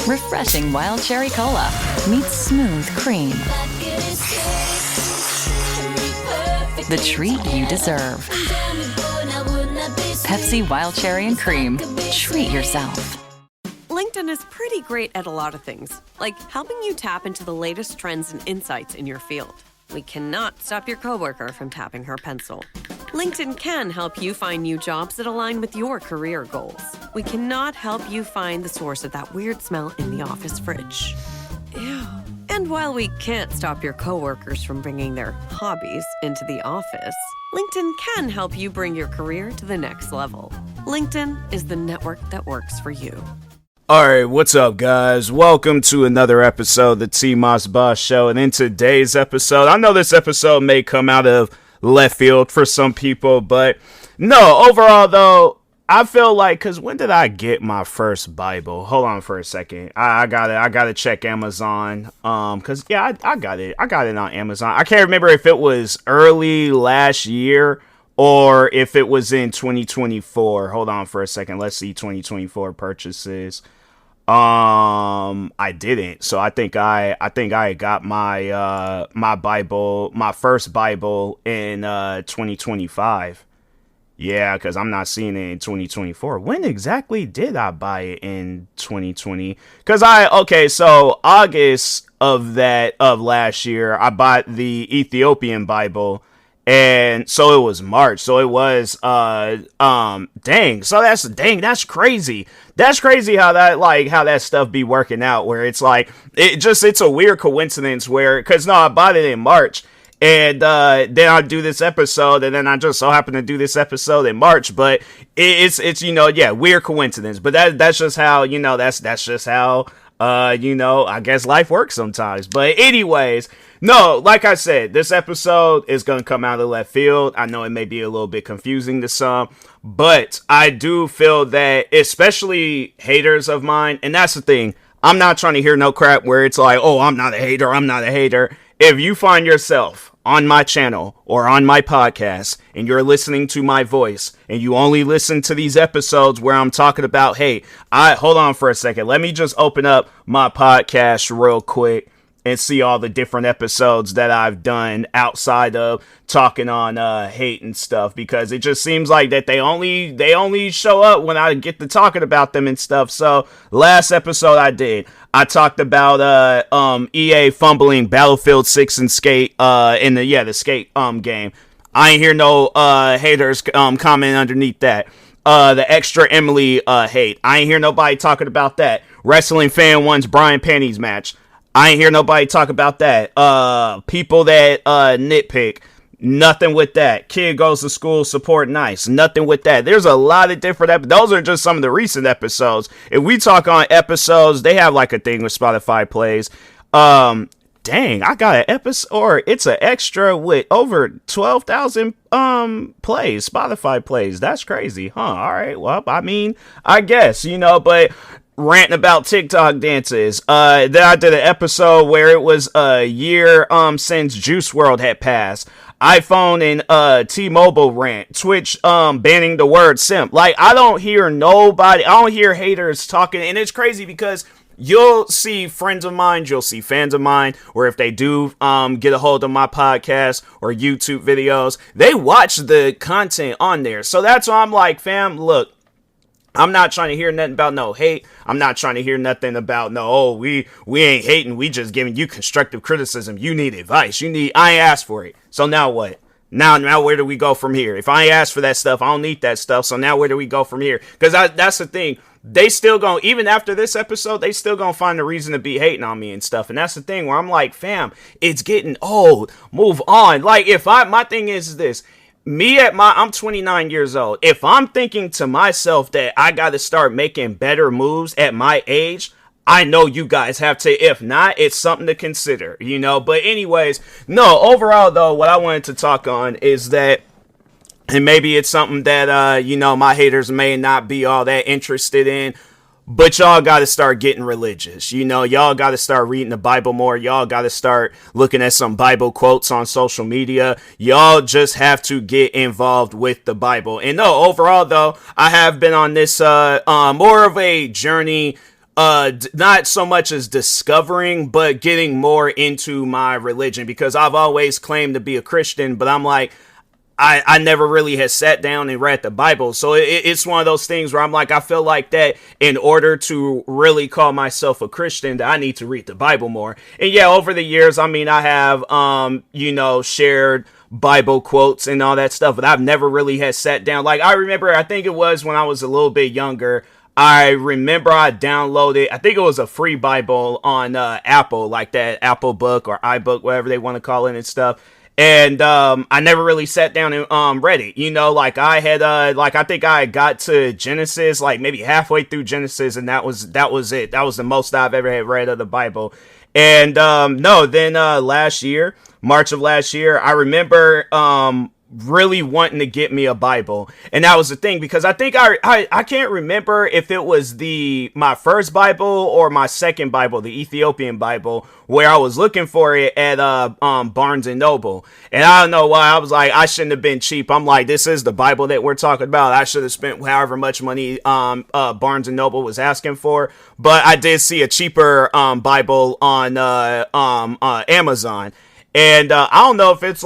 Refreshing wild cherry cola meets smooth cream. The treat you deserve. Pepsi Wild Cherry and Cream. Treat yourself. LinkedIn is pretty great at a lot of things, like helping you tap into the latest trends and insights in your field. We cannot stop your coworker from tapping her pencil. LinkedIn can help you find new jobs that align with your career goals. We cannot help you find the source of that weird smell in the office fridge. Ew. And while we can't stop your coworkers from bringing their hobbies into the office, LinkedIn can help you bring your career to the next level. LinkedIn is the network that works for you. Alright, what's up guys? Welcome to another episode of the TMossBoss Show, and in today's episode, I know this episode may come out of left field for some people, but no, overall though, I feel like, cause when did I get my first Bible? Hold on for a second. I gotta check Amazon. Cause yeah, I got it on Amazon. I can't remember if it was early last year or if it was in 2024. Hold on for a second. Let's see 2024 purchases. I didn't. So I think I got my my Bible, my first Bible in 2025. Yeah, because I'm not seeing it in 2024. When exactly did I buy it in 2020? So August of last year, I bought the Ethiopian Bible. And so it was March. So it was, that's crazy. That's crazy how that stuff be working out, where it's like, it's a weird coincidence I bought it in March. And then I do this episode, and then I just so happen to do this episode in March. But it's weird coincidence. But that's just how, that's just how, I guess life works sometimes. But anyways, no, like I said, this episode is going to come out of left field. I know it may be a little bit confusing to some, but I do feel that, especially haters of mine, and that's the thing, I'm not trying to hear no crap where it's like, oh, I'm not a hater. If you find yourself on my channel or on my podcast and you're listening to my voice and you only listen to these episodes where I'm talking about, hey, hold on for a second. Let me just open up my podcast real quick and see all the different episodes that I've done outside of talking on hate and stuff, because it just seems like that they only show up when I get to talking about them and stuff. So last episode I talked about EA fumbling Battlefield 6 and Skate in the Skate game. I ain't hear no haters comment underneath that. The extra Emily hate. I ain't hear nobody talking about that. Wrestling fan wants Brian Panties match. I ain't hear nobody talk about that. People that nitpick. Nothing with that. Kid goes to school, support nice. Nothing with that. There's a lot of different those are just some of the recent episodes. If we talk on episodes, they have like a thing with Spotify plays. Dang, I got an episode, or it's an extra with over 12,000 plays, Spotify plays. That's crazy, huh? All right, well, I mean, I guess, but ranting about TikTok dances. Then I did an episode where it was a year since Juice World had passed. iPhone and T-Mobile rant. Twitch banning the word simp. Like, I don't hear haters talking, and it's crazy because you'll see friends of mine, you'll see fans of mine, or if they do get a hold of my podcast or YouTube videos, they watch the content on there. So that's why I'm like, fam, look, I'm not trying to hear nothing about no hate. I'm not trying to hear nothing about we ain't hating. We just giving you constructive criticism. You need advice. I ain't asked for it. So now what? Now where do we go from here? If I ain't asked for that stuff, I don't need that stuff. So now where do we go from here? Because that's the thing. They still gonna, even after this episode, they still gonna find a reason to be hating on me and stuff. And that's the thing where I'm like, fam, it's getting old. Move on. Like, my thing is this. I'm 29 years old. If I'm thinking to myself that I got to start making better moves at my age, I know you guys have to. If not, it's something to consider, But anyways, no, overall, though, what I wanted to talk on is that, and maybe it's something that, my haters may not be all that interested in, but y'all got to start getting religious. Y'all got to start reading the Bible more. Y'all got to start looking at some Bible quotes on social media. Y'all just have to get involved with the Bible. And no, overall, though, I have been on this more of a journey not so much as discovering, but getting more into my religion, because I've always claimed to be a Christian, but I'm like, I never really had sat down and read the Bible. So it's one of those things where I'm like, I feel like that in order to really call myself a Christian, that I need to read the Bible more. And yeah, over the years, I mean, I have, shared Bible quotes and all that stuff, but I've never really had sat down. Like, I remember, I think it was when I was a little bit younger, I remember I downloaded, I think it was a free Bible on Apple, like that Apple book or iBook, whatever they want to call it and stuff. And I never really sat down and read it. Like I had I think I got to Genesis, like maybe halfway through Genesis, and that was it. That was the most I've ever had read of the Bible. And then last year, March of last year, I remember really wanting to get me a Bible. And that was the thing, because I think I can't remember if it was my first Bible or my second Bible, the Ethiopian Bible, where I was looking for it at Barnes and Noble. And I don't know why, I was like, I shouldn't have been cheap. I'm like, this is the Bible that we're talking about. I should have spent however much money Barnes and Noble was asking for. But I did see a cheaper Bible on Amazon. And I don't know if it's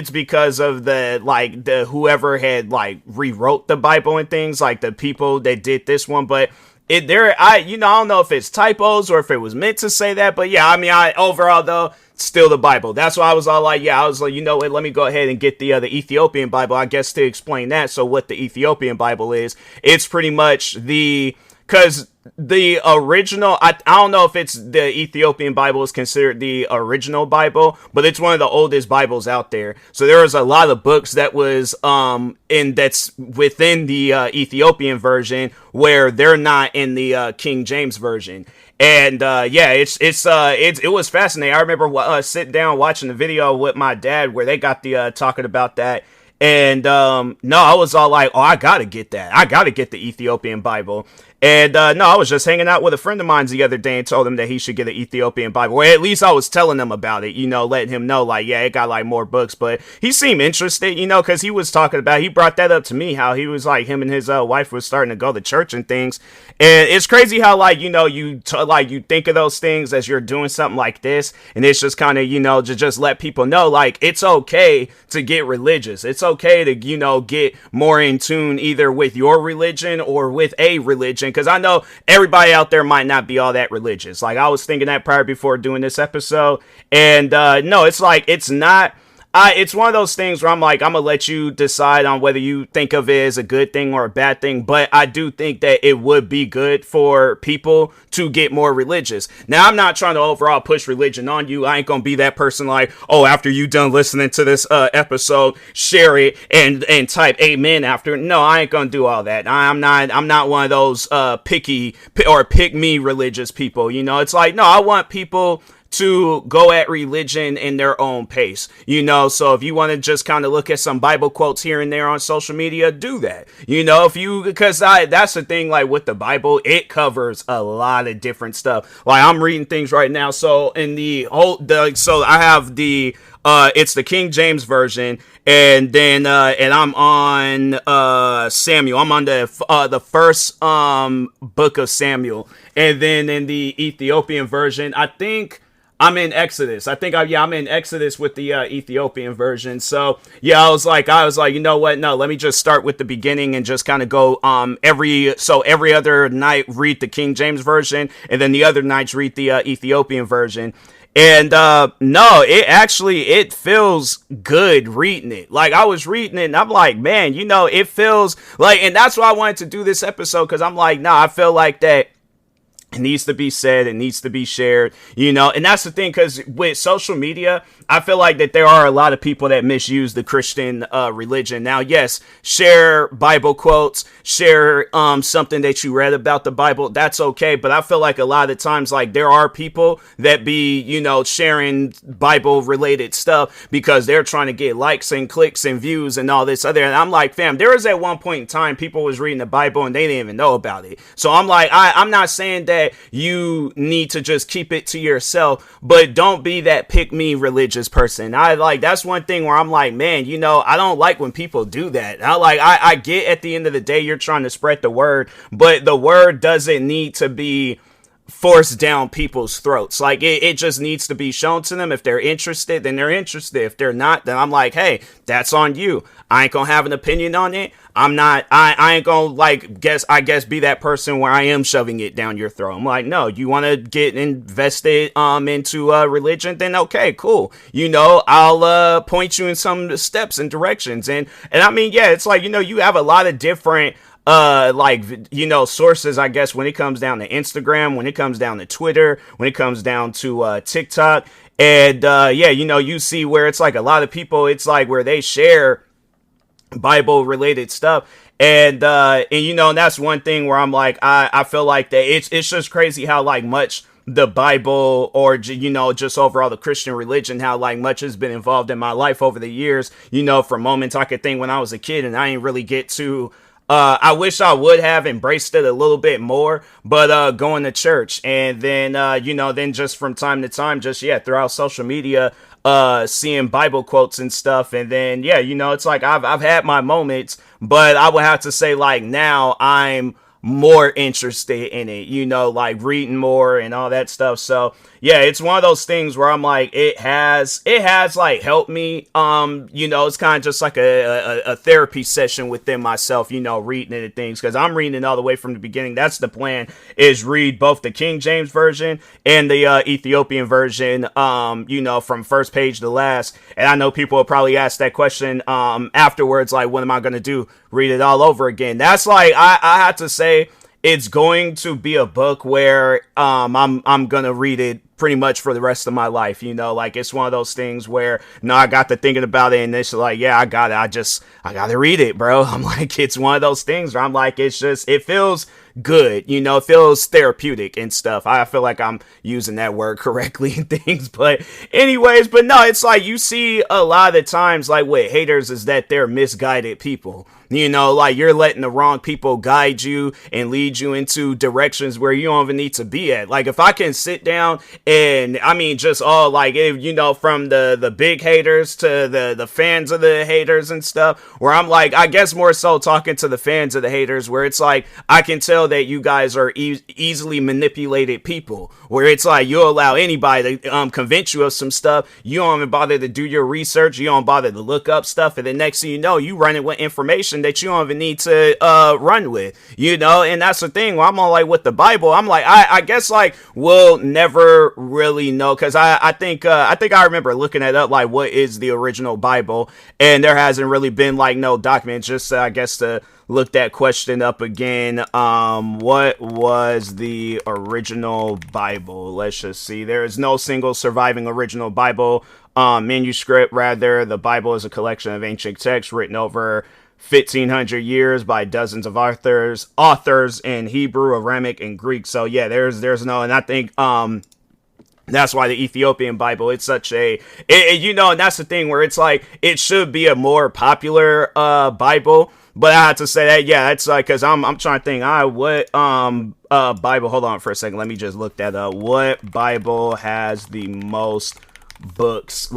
because of the whoever had rewrote the Bible and things, like the people that did this one, but I don't know if it's typos or if it was meant to say that, but yeah, I mean, overall though, still the Bible. That's why I was all like, yeah, I was like, you know what, let me go ahead and get the Ethiopian Bible, I guess, to explain that. So what the Ethiopian Bible is, it's pretty much because the original, I don't know if it's the Ethiopian Bible is considered the original Bible, but it's one of the oldest Bibles out there. So there was a lot of books that was that's within the Ethiopian version where they're not in the King James version. And it was fascinating. I remember sitting down watching the video with my dad where they got the talking about that. And I was all like, oh, I gotta get that. I gotta get the Ethiopian Bible. And I was just hanging out with a friend of mine the other day and told him that he should get an Ethiopian Bible. Or at least I was telling him about it, letting him know, like, yeah, it got more books. But he seemed interested, because he was talking about, he brought that up to me, how he was like, him and his wife was starting to go to church and things. And it's crazy how, you think of those things as you're doing something like this. And it's just kind of, to just let people know, like, it's okay to get religious. It's okay to, get more in tune either with your religion or with a religion. Because I know everybody out there might not be all that religious. Like, I was thinking that prior before doing this episode. And it's not. It's one of those things where I'm like, I'm going to let you decide on whether you think of it as a good thing or a bad thing. But I do think that it would be good for people to get more religious. Now, I'm not trying to overall push religion on you. I ain't going to be that person like, oh, after you done listening to this episode, share it and type amen after. No, I ain't going to do all that. I'm not one of those picky or pick me religious people. It's like, no, I want people to go at religion in their own pace, so if you want to just kind of look at some Bible quotes here and there on social media, do that, because that's the thing, like with the Bible, it covers a lot of different stuff. Like, I'm reading things right now, so in so I have it's the King James version, and then and I'm on Samuel. I'm on the first book of Samuel, and then in the Ethiopian version, I think I'm in Exodus. I think I'm in Exodus with the Ethiopian version. So yeah, I was like, you know what? No, let me just start with the beginning and just kind of go every other night read the King James version, and then the other nights read the Ethiopian version. And it feels good reading it. Like, I was reading it and I'm like, man, it feels like, and that's why I wanted to do this episode, because I'm like, I feel like that it needs to be said, it needs to be shared, and that's the thing, because with social media, I feel like that there are a lot of people that misuse the Christian religion. Now, yes, share Bible quotes, share something that you read about the Bible, that's okay, but I feel like a lot of times, like, there are people that be, sharing Bible related stuff because they're trying to get likes and clicks and views and all this other, and I'm like, fam, there was at one point in time people was reading the Bible and they didn't even know about it. So I'm like, I'm not saying that that you need to just keep it to yourself, but don't be that pick me religious person. That's one thing where I'm like, man, I don't like when people do that. I get at the end of the day, you're trying to spread the word, but the word doesn't need to be forced down people's throats. It just needs to be shown to them. If they're interested, then they're interested. If they're not, then I'm like, hey, that's on you. I ain't gonna have an opinion on it. I ain't gonna be that person where I am shoving it down your throat. I'm like, no, you want to get invested into religion, then okay, cool. I'll point you in some steps and directions. And I mean, yeah, it's like, you have a lot of different sources, I guess, when it comes down to Instagram, when it comes down to Twitter, when it comes down to TikTok. And you see where it's like a lot of people, it's like where they share Bible related stuff. And that's one thing where I'm like, I feel like that it's just crazy how much the Bible or, just overall the Christian religion, how much has been involved in my life over the years, from moments I could think when I was a kid and I didn't really get to. I wish I would have embraced it a little bit more, but going to church and then, then just from time to time, throughout social media, seeing Bible quotes and stuff. And then, it's like I've had my moments, but I would have to say now I'm more interested in it, reading more and all that stuff. So yeah, it's one of those things where I'm like, it has helped me. It's kind of just like a therapy session within myself, reading it and things, because I'm reading it all the way from the beginning. That's the plan, is read both the King James version and the Ethiopian version, from first page to last. And I know people will probably ask that question afterwards, like, what am I going to do? Read it all over again? That's I have to say, it's going to be a book where I'm gonna read it pretty much for the rest of my life. It's one of those things where I got to thinking about it and it's like, yeah, I gotta read it, bro. I'm like, it's one of those things where I'm like, it feels good, it feels therapeutic and stuff. I feel like I'm using that word correctly and things, but anyways, but no, it's like you see a lot of the times with haters is that they're misguided people. You're letting the wrong people guide you and lead you into directions where you don't even need to be at. If I can sit down and, I mean, just all from the big haters to the fans of the haters and stuff, where I'm like, I guess more so talking to the fans of the haters, where it's like, I can tell that you guys are easily manipulated people, where it's like, you'll allow anybody to convince you of some stuff. You don't even bother to do your research. You don't bother to look up stuff. And the next thing you know, you running with information that you don't even need to run with, and that's the thing where I'm all with the Bible, I'm like, I guess we'll never really know, because I think I remember looking it up, what is the original Bible, and there hasn't really been no document. Just I guess to look that question up again, what was the original Bible? Let's just see. There is no single surviving original Bible manuscript. Rather, the Bible is a collection of ancient texts written over 1,500 years by dozens of authors in Hebrew, Aramaic, and Greek. So yeah, there's no, and I think that's why the Ethiopian Bible, it's such and that's the thing where it's like, it should be a more popular Bible. But I have to say that, yeah, it's because I'm trying to think, what Bible, hold on for a second, let me just look that up. What Bible has the most books?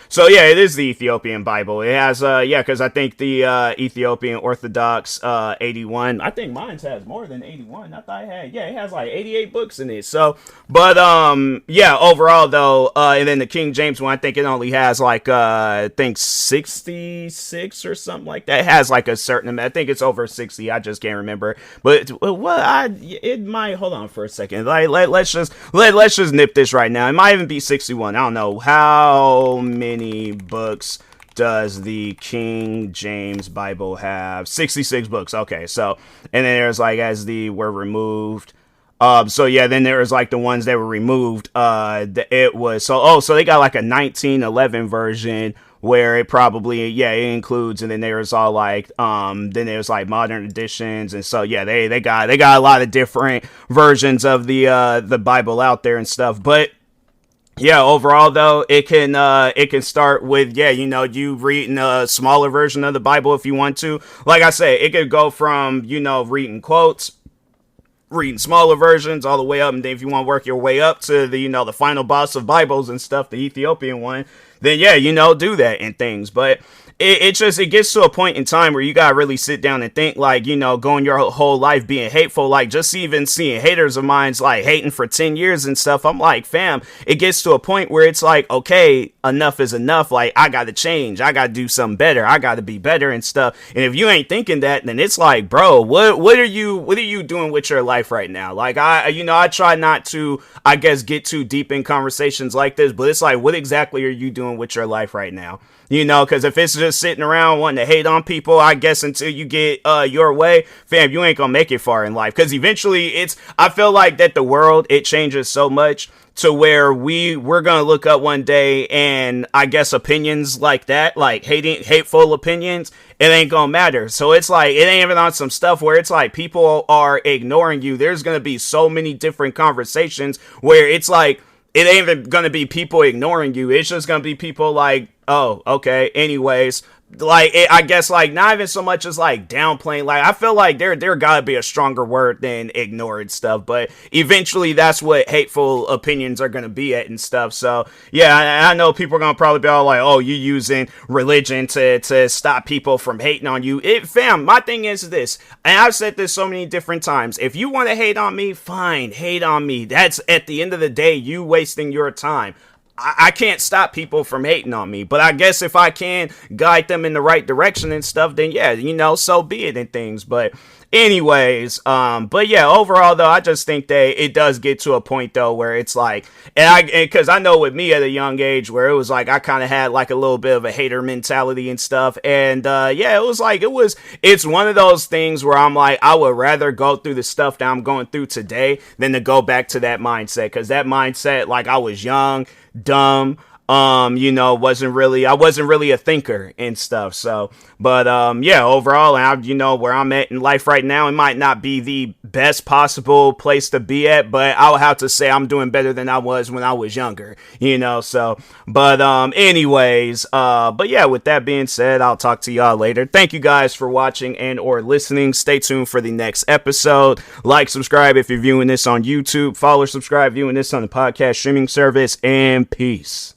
So yeah, it is the Ethiopian Bible. It has because I think the Ethiopian Orthodox 81. I think mine has more than 81. I thought it had, it has 88 books in it. So, but overall though, and then the King James one, I think it only has I think 66 or something like that. It has a certain amount. I think it's over 60. I just can't remember. But it might, hold on for a second. Let's just nip this right now. It might even be 61. I don't know. How many books does the King James Bible have? 66 books. Okay, so, and then there's as the were removed. So yeah, then there was the ones that were removed. It was so they got a 1911 version where it probably it includes, and then there's all then there's modern editions, and so yeah, they got a lot of different versions of the Bible out there and stuff, but. Yeah, overall though, it can start with, you reading a smaller version of the Bible if you want to. Like I said, it could go from, reading quotes reading smaller versions all the way up, and then if you want to work your way up to the, the final boss of Bibles and stuff, the Ethiopian one, then yeah, do that and things. But it gets to a point in time where you gotta really sit down and think, like, going your whole life being hateful, like, just even seeing haters of mine's, like, hating for 10 years and stuff. I'm like, fam, it gets to a point where it's like, okay, enough is enough. Like, I gotta change. I gotta do something better. I gotta be better and stuff. And if you ain't thinking that, then it's like, bro, what are you doing with your life right now? Like, I try not to, I guess, get too deep in conversations like this, but it's like, what exactly are you doing with your life right now? Because if it's just sitting around wanting to hate on people, I guess until you get your way, fam, you ain't gonna make it far in life. Because eventually I feel like that the world, it changes so much to where we're gonna look up one day and I guess opinions like that, like hateful opinions, it ain't gonna matter. So it's like, it ain't even on some stuff where it's like people are ignoring you. There's gonna be so many different conversations where it's like, it ain't even gonna be people ignoring you. It's just gonna be people like, oh, okay, anyways. Like, I guess, like, not even so much as, like, downplaying. Like, I feel like there gotta be a stronger word than ignored stuff. But eventually, that's what hateful opinions are gonna be at and stuff. So, yeah, I know people are gonna probably be all like, oh, you using religion to stop people from hating on you. Fam, my thing is this, and I've said this so many different times. If you want to hate on me, fine, hate on me. That's, at the end of the day, you wasting your time. I can't stop people from hating on me, but I guess if I can guide them in the right direction and stuff, then yeah, so be it and things. But anyways, but yeah, overall though, I just think that it does get to a point though where it's like, because I know with me at a young age where it was like I kind of had like a little bit of a hater mentality and stuff, and yeah, it's one of those things where I'm like, I would rather go through the stuff that I'm going through today than to go back to that mindset, because that mindset, like, I was young, dumb, I wasn't really a thinker and stuff. So, but yeah, overall, where I'm at in life right now, it might not be the best possible place to be at, but I'll have to say I'm doing better than I was when I was younger, so, but anyways, but yeah, with that being said, I'll talk to y'all later. Thank you guys for watching and or listening. Stay tuned for the next episode. Like, subscribe if you're viewing this on YouTube, follow, subscribe, viewing this on the podcast streaming service, and peace.